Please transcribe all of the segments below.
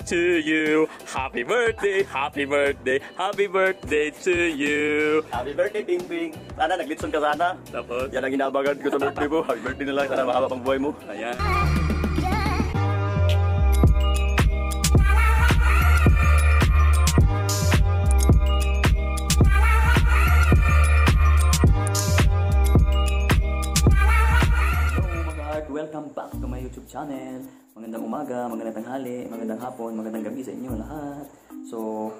to you. Happy birthday, happy birthday, happy birthday to you. Happy birthday, Ping Ping. Sana naglitson ka sana. Tapos, Yan ang inabagan ko sa birthday mo. Happy birthday na lang. Sana mahaba pang buhay mo. ayan. Welcome back to my YouTube channel. Magandang umaga, magandang tanghali, magandang hapon, magandang gabi sa inyo lahat. So,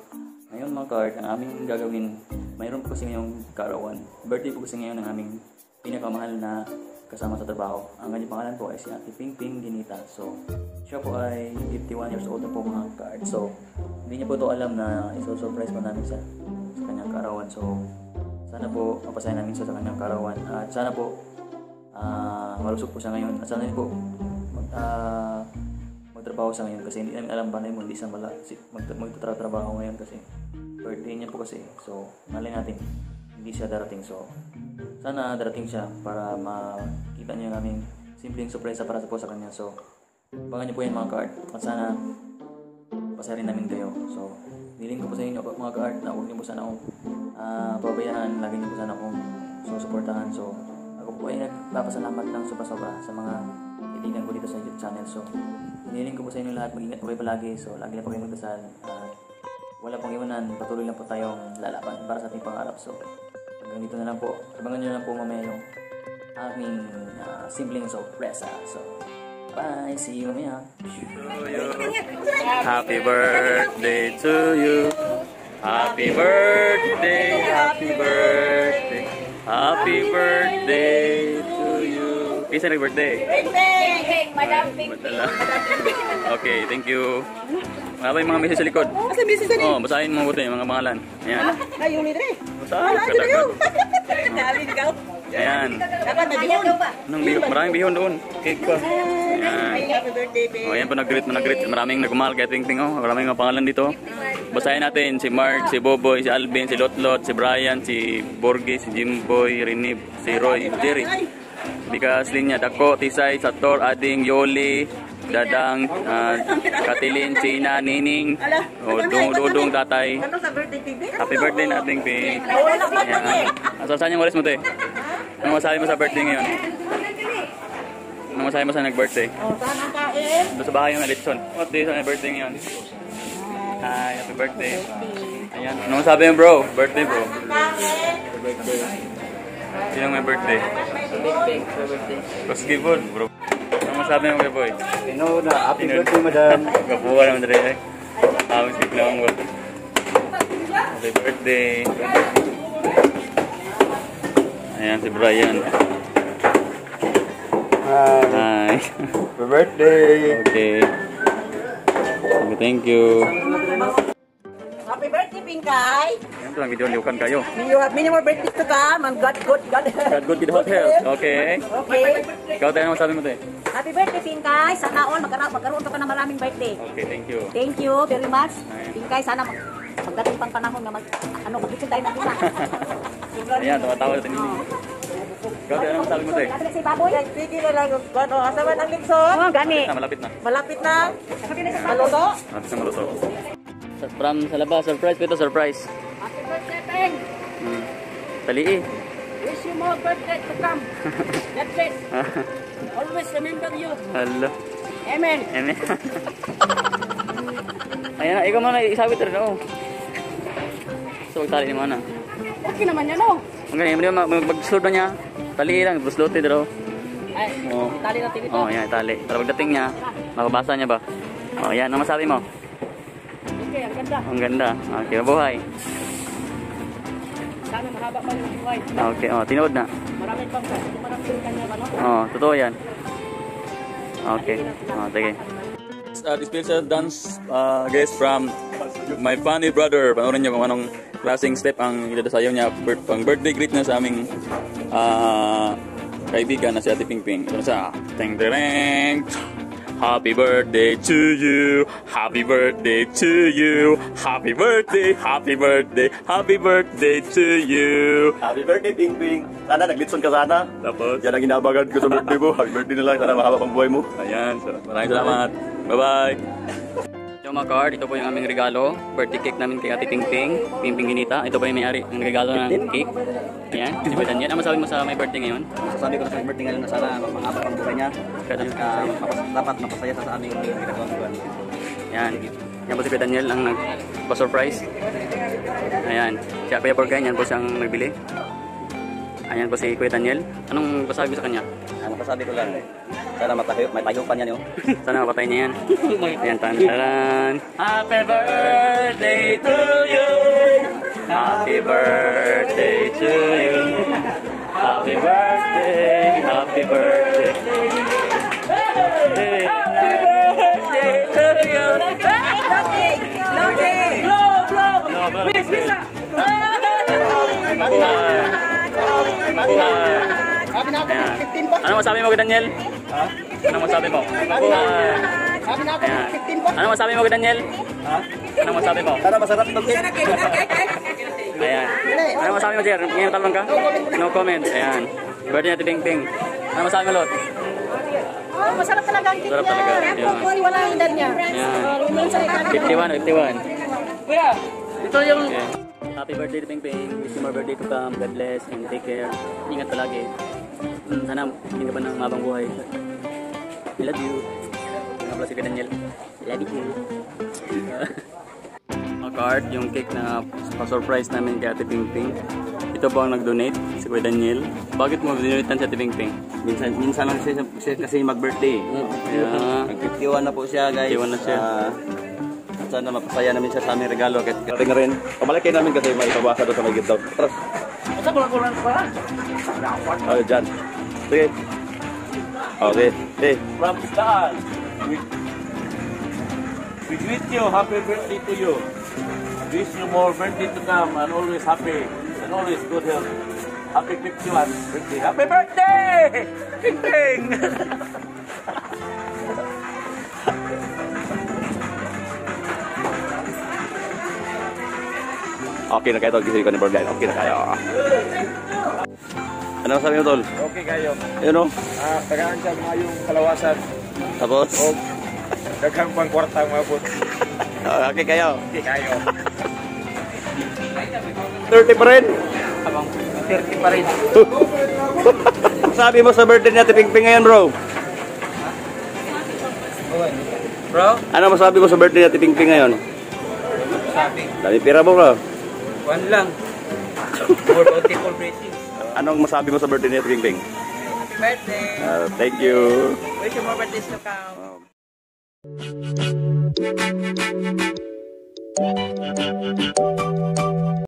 ngayon mga kart, ang aming gagawin, mayroon po kasi ngayong karawan. Birthday po kasi ngayon ng aming pinakamahal na kasama sa trabaho. Ang kanyang pangalan po ay si Ate Ping Ping Ginita. So, siya po ay 51 years old na po mga kart. So, hindi niya po ito alam na iso-surprise po namin sa kanyang karawan. So, sana po mapasayan namin siya sa kanyang karawan. At sana po malusog po siya ngayon. At sana po magtrabaho siya ngayon kasi hindi namin alam paano mo hindi siya magtatrabaho ngayon kasi birthday niya po kasi. So, malay natin hindi siya darating. So, sana darating siya para makita niyo namin simpleng surprise para po sa kanya. So, abangan niyo po yan mga ka-art. At sana pasarin namin kayo. So, hiling ko po sa inyo mga ka-art na huwag niyo po sana akong pabayaan. Lagi niyo po sana akong susuportahan. So, ako po ay nagpapasalamat lang sobra-sobra sa mga kaibigan ko dito sa YouTube channel. So, hinihiling ko po sa inyo lahat, mag-ingat po kayo palagi. So, lagi na po kayo magdasal. Wala pong iwanan, patuloy lang po tayong lalaban para sa ating pangarap. So, hanggang dito na lang po. Abangan nyo na lang po mamaya yung aming simpleng sorpresa. So, bye! See you mamaya! Happy birthday to you. Happy birthday, happy birthday. Happy birthday to you. Isa nag-birthday? Birthday! Madam Ping Ping. Okay, thank you. Wala ba yung mga message sa likod? Asa message sa likod? Basahin mo buti yung mga pangalan. Ayan. Ayun ni Dre. Basahin. Katagod. Dali ikaw. Ayan. Dapat na bihon. Anong bihon? Maraming bihon doon. Cake pa. Ayan. Happy birthday, babe. Ayan po, nag-greet. Maraming nagmahal kay Ting Ting. Maraming mga pangalan dito. Basahin natin si Mark, si Boboy, si Alvin, si Lotlot, si Brian, si Borges, si Jimboy, Rinib, si Roy, Jerry. Bikas Linya, Dako, Tisay, Sator, Ading, Yoli, Dadang, Katilin, Sina, Nining, Dudong, Tatay. Ano sa birthday, babe? Happy birthday na Ting Ting. Wala pa Ayan. Saan yung walis mo, te? Ano masabi mo sa birthday ngayon? Ano masabi mo sa nag-birthday? Oh, sana kain. Doon sa bahay yung Alitson. What day sa birthday ngayon? Hi, happy birthday. Ayan. Ano masabi mo, bro? Birthday, bro. Happy birthday. Sino may birthday? Koskibon, bro. Ano masabi mo kay boy? No, na. Happy birthday, madam. Kapuha naman rin eh. Speak lang mo. Happy birthday. Ayan si Brian. Hi. Happy birthday. Okay. Thank you. Happy birthday, Pingkay. Ayan ito lang video, liukan kayo. You have many more birthdays to come. And God. God good, good health. Okay. Okay. Ikaw tayo naman sabi mo tayo. Happy birthday, Pingkay. Sana all magkaroon ka pa ng maraming birthday. Okay, thank you. Thank you very much. Pingkay, sana magdating pang panahon na mag-bitsin tayo ng lima. Ayan, tumatawa natin ini. Ikaw tayo naman sabi mo tayo. Sabi na si Baboy. Sige na lang. Ano, asawa ng Lipson? Oh, gani. Malapit na. Malapit na. Sabi na si Baboy. Maluto? Malapit na maluto. From sa labas, surprise ko ito, surprise. Happy birthday, Peng. Talii. Wish you more birthday to come. God bless. Always remember you. Hello. Amen. Amen. Ayan na, ikaw muna isabit rin ako. So, magtali ni mana. Okay naman yan, oh. Ang ganyan, mag-slot na niya. Tali lang, slot ito. Ay, Oh. tali natin ito. Oh, yan, tali. Para pagdating niya, makabasa niya ba? Oh, yan, ano masabi mo? Okay, ang ganda. Ang ganda. Okay, mabuhay. Sana mahaba pa yung buhay. Okay, oh, tinood na. Marami pang kanya ba, no? Oh, totoo yan. Okay. Oh, sige. Special dance guys from my funny brother. Panoorin niyo kung anong klaseng step ang idadasayaw niya pang birthday greet na sa aming kaibigan na si Ate Ping Ping. Ito na siya. Teng tereng. Happy birthday to you. Happy birthday to you. Happy birthday, happy birthday, happy birthday to you. Happy birthday, Ping Ping. Sana naglitson ka sana. Tapos, Yan ang inabagan ko sa birthday mo. Happy birthday na lang. Sana mahaba pang buhay mo. ayan. Maraming salamat. Bye-bye. Ito mga card, ito po yung aming regalo. Birthday cake namin kay Ate Pingping, Pingping Ginita. Ito po yung may-ari ng regalo ng cake. Ayan, si Kuya Daniel. Ano masabi mo sa may birthday ngayon? Sasabi ko na sa birthday ngayon na sana mapangabot ang buhay niya. Dapat mapasaya sa aming ginagawang buwan. Ayan. Yan po si Kuya Daniel ang nagpa-surprise. Ayan. Siya Kuya Borgay, yan po siyang nagbili. Ayan po si Kuya Daniel. Anong masabi mo sa kanya? Ang masasabi ko lang, sana may tayo pa niya niyo. Sana mapatay niya yan. Ayan, taran. Happy birthday to you. Happy birthday to you. Happy birthday. Happy birthday. Hey, happy birthday to you. Ano masabi mo kay Daniel? Ha? Ano masabi mo? Ano masabi mo kay Daniel? Ha? Ano masabi mo? Sana masarap ito. Ayan. Ano masabi mo, Jer? Ngayon talong ka? No comment. Ayan. Birthday natin Ping Ping. Ano masabi mo, Lot? Oh, masarap talaga ang cake Sarap talaga. Ayan. Wala ang edad niya. Ayan. 51. Kuya, ito yung... Okay. Happy birthday to Ping Ping. Wish you more birthday to come. God bless and take care. Ingat palagi. Sana hindi ka pa ng mabang buhay. I love you. Nga pala si Kuya Daniel. I love you. Mga card, yung cake na pa-surprise namin kay Ate Ping Ping. Ito po ang nag-donate, si Kuya Daniel. Bakit mo dinonatean si Ate Ping Ping? Minsan lang siya kasi mag-birthday. Yeah. Nag-51 na po siya, guys. 51 na siya. Sana mapasaya namin siya sa aming regalo. Ring rin. Pamalaki namin kasi may ipabasa doon sa may gitdaw. Tras. Asa kulang-kulang pa? Oh, dyan. Sige. Okay. Hey. From Staan, we greet you, happy birthday to you. Wish you more birthday to come and always happy and always good health. Happy 51 birthday. Happy birthday! Ping Ping! Okay na kayo tol. Gising ko ni Borgay. Okay na kayo. Ano sabi mo tol? Okay kayo. Yun o. Tagaan siya mga yung kalawasan. Tapos? Daghang pang kwarta mabot. Okay kayo. Okay kayo. 30 pa rin. Abang 30 pa rin. Sabi mo sa birthday ni Ate Ping Ping ngayon bro? Bro? Ano masabi mo sa birthday ni Ate Ping Ping ngayon? Sabi, Dami pira mo bro. one lang. More multiple blessings. Anong masabi mo sa birthday ni Ate Ping Ping? Birthday! Thank you. Wish you more birthdays to come.